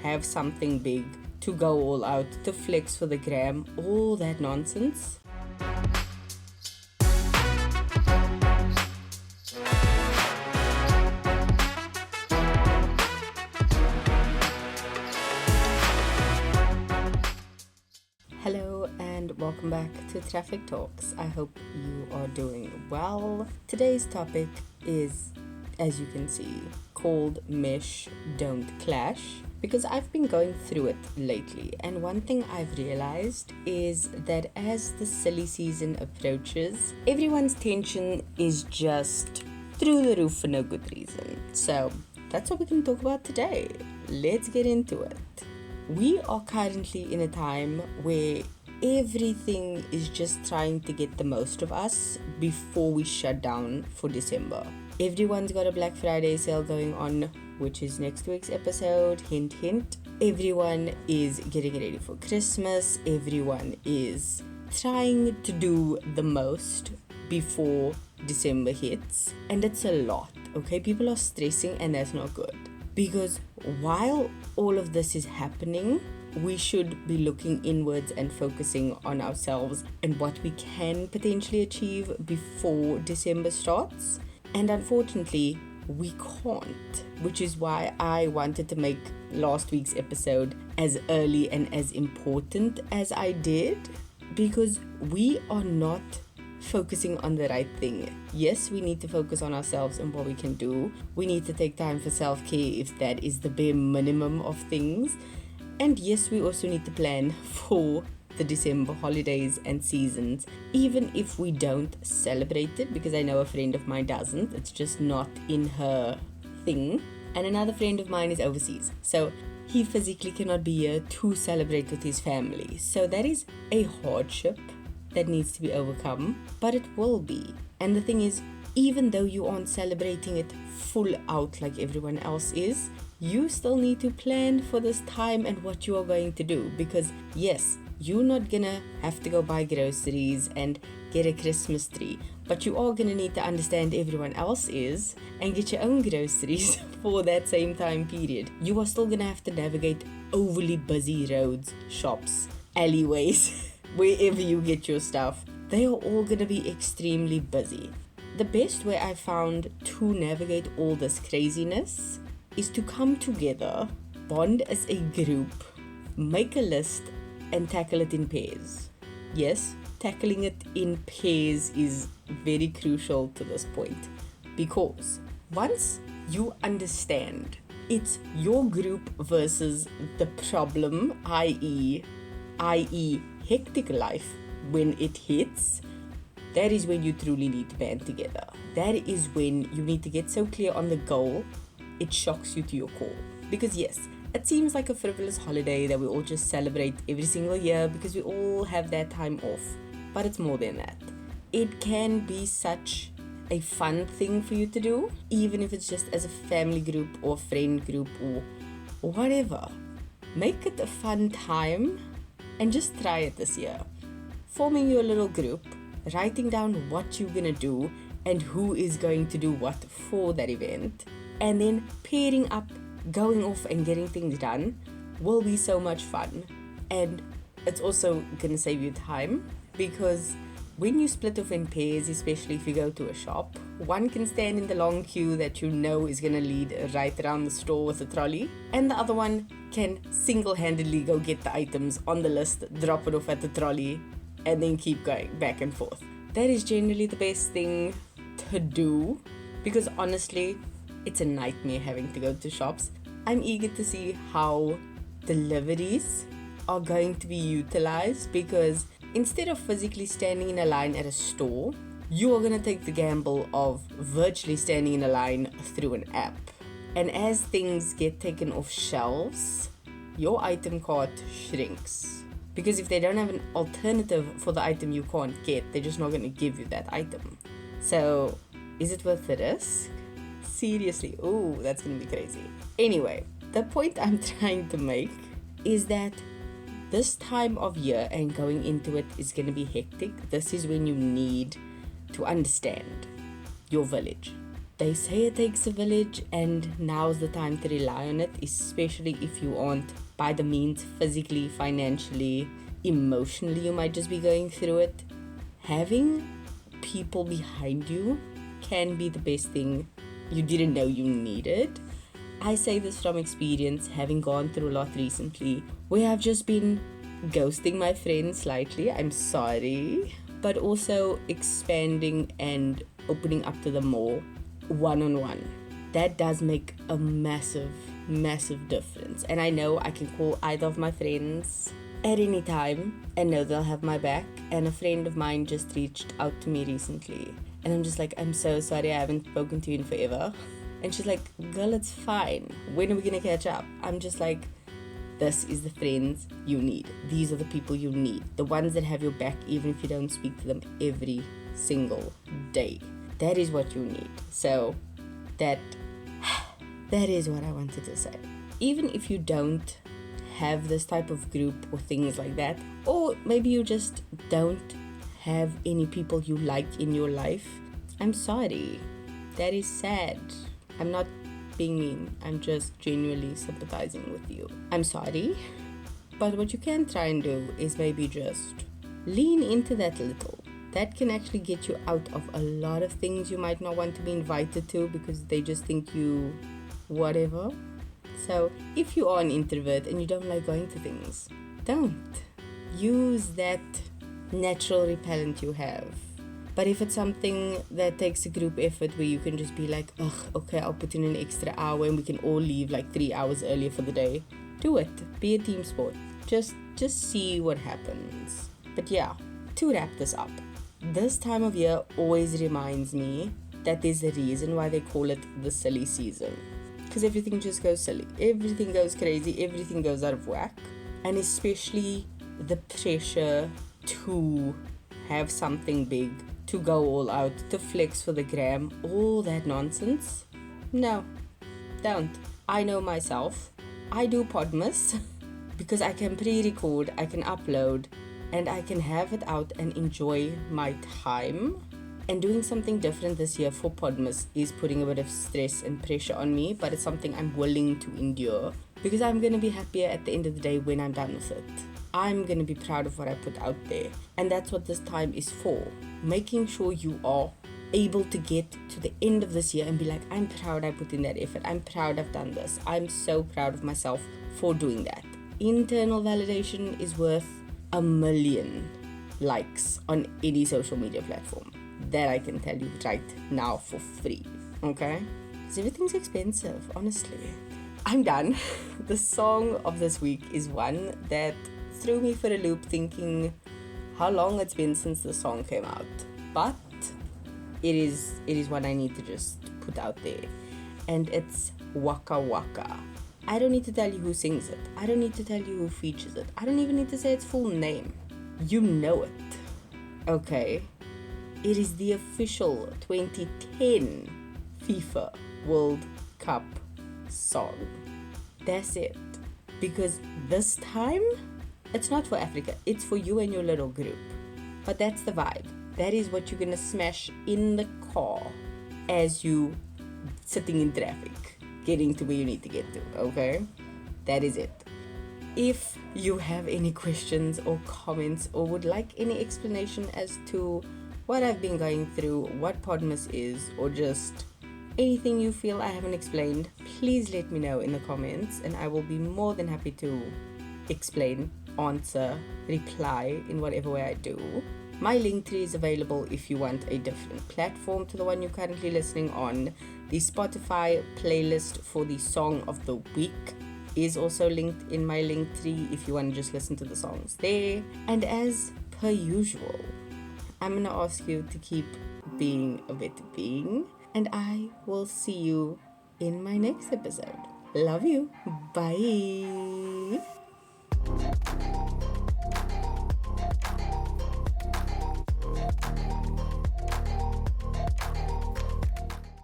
have something big, to go all out, to flex for the gram, all that nonsense. Hello and welcome back to Traffic Talks. I hope you are doing well. Today's topic is, as you can see, called Mesh Don't Clash, because I've been going through it lately, and one thing I've realized is that as the silly season approaches, everyone's tension is just through the roof for no good reason. So that's what we can talk about today. Let's get into it. We are currently in a time where everything is just trying to get the most of us before we shut down for December. Everyone's got a Black Friday sale going on, which is next week's episode. Hint, hint. Everyone is getting ready for Christmas. Everyone is trying to do the most before December hits. And it's a lot, okay? People are stressing, and that's not good. Because while all of this is happening, we should be looking inwards and focusing on ourselves and what we can potentially achieve before December starts. And unfortunately, we can't, which is why I wanted to make last week's episode as early and as important as I did, because we are not focusing on the right thing. Yes, we need to focus on ourselves and what we can do. We need to take time for self-care if that is the bare minimum of things. And yes, we also need to plan for the December holidays and seasons, even if we don't celebrate it, because I know a friend of mine doesn't. It's just not in her thing. And another friend of mine is overseas, so he physically cannot be here to celebrate with his family. So that is a hardship that needs to be overcome, but it will be. And the thing is, even though you aren't celebrating it full out like everyone else is, you still need to plan for this time and what you are going to do. Because yes, you're not gonna have to go buy groceries and get a Christmas tree, but you are gonna need to understand everyone else is and get your own groceries for that same time period. You are still gonna have to navigate overly busy roads, shops, alleyways, wherever you get your stuff. They are all gonna be extremely busy. The best way I found to navigate all this craziness is to come together, bond as a group, make a list, and tackle it in pairs. Yes, tackling it in pairs is very crucial to this point, because once you understand it's your group versus the problem, i.e. hectic life when it hits, that is when you truly need to band together. That is when you need to get so clear on the goal, it shocks you to your core. Because yes, it seems like a frivolous holiday that we all just celebrate every single year because we all have that time off. But it's more than that. It can be such a fun thing for you to do, even if it's just as a family group or friend group or whatever. Make it a fun time and just try it this year. Forming your little group, writing down what you're gonna do and who is going to do what for that event, and then pairing up, going off and getting things done will be so much fun. And it's also gonna save you time, because when you split off in pairs, especially if you go to a shop, one can stand in the long queue that you know is gonna lead right around the store with a trolley, and the other one can single-handedly go get the items on the list, drop it off at the trolley, and then keep going back and forth. That is generally the best thing to do, because honestly, it's a nightmare having to go to shops. I'm eager to see how deliveries are going to be utilized, because instead of physically standing in a line at a store, you are going to take the gamble of virtually standing in a line through an app. And as things get taken off shelves, your item cart shrinks. Because if they don't have an alternative for the item you can't get, they're just not going to give you that item. So, is it worth the risk? Seriously, ooh, that's going to be crazy. Anyway, the point I'm trying to make is that this time of year and going into it is going to be hectic. This is when you need to understand your village. They say it takes a village, and now's the time to rely on it, especially if you aren't by the means physically, financially, emotionally, you might just be going through it. Having people behind you can be the best thing you didn't know you needed. I say this from experience, having gone through a lot recently, where I've just been ghosting my friends slightly, I'm sorry, but also expanding and opening up to them more one-on-one. That does make a massive difference. And I know I can call either of my friends at any time and know they'll have my back. And a friend of mine just reached out to me recently, and I'm just like, I'm so sorry, I haven't spoken to you in forever. And she's like, girl, it's fine, when are we gonna catch up? I'm just like, this is the friends you need. These are the people you need, the ones that have your back even if you don't speak to them every single day. That is what you need. So that is what I wanted to say. Even if you don't have this type of group or things like that, or maybe you just don't have any people you like in your life, I'm sorry. That is sad. I'm not being mean. I'm just genuinely sympathizing with you. I'm sorry. But what you can try and do is maybe just lean into that a little. That can actually get you out of a lot of things you might not want to be invited to because they just think you whatever. So if you are an introvert and you don't like going to things, don't. Use that natural repellent you have. But if it's something that takes a group effort where you can just be like, ugh, okay, I'll put in an extra hour and we can all leave like 3 hours earlier for the day, do it. Be a team sport. Just see what happens. But yeah, to wrap this up, this time of year always reminds me that there's a reason why they call it the silly season. Because everything just goes silly. Everything goes crazy. Everything goes out of whack. And especially the pressure to have something big, to go all out, to flex for the gram, all that nonsense. No, don't. I know myself. I do Podmas because I can pre-record, I can upload, and I can have it out and enjoy my time. And doing something different this year for Podmas is putting a bit of stress and pressure on me, but it's something I'm willing to endure because I'm going to be happier at the end of the day when I'm done with it. I'm going to be proud of what I put out there. And that's what this time is for. Making sure you are able to get to the end of this year and be like, I'm proud I put in that effort. I'm proud I've done this. I'm so proud of myself for doing that. Internal validation is worth 1 million likes on any social media platform. That I can tell you right now for free. Okay? Because everything's expensive, honestly. I'm done. The song of this week is one that threw me for a loop, thinking how long it's been since the song came out. But it is one I need to just put out there. And it's Waka Waka. I don't need to tell you who sings it. I don't need to tell you who features it. I don't even need to say its full name. You know it. Okay? It is the official 2010 FIFA World Cup song. That's it. Because this time, it's not for Africa. It's for you and your little group. But that's the vibe. That is what you're going to smash in the car as you sitting in traffic, getting to where you need to get to, okay? That is it. If you have any questions or comments or would like any explanation as to what I've been going through, what Podmas is, or just anything you feel I haven't explained, please let me know in the comments and I will be more than happy to explain, answer, reply in whatever way I do. My Linktree is available if you want a different platform to the one you're currently listening on. The Spotify playlist for the song of the week is also linked in my Linktree if you want to just listen to the songs there. And as per usual, I'm going to ask you to keep being a better being, and I will see you in my next episode. Love you. Bye.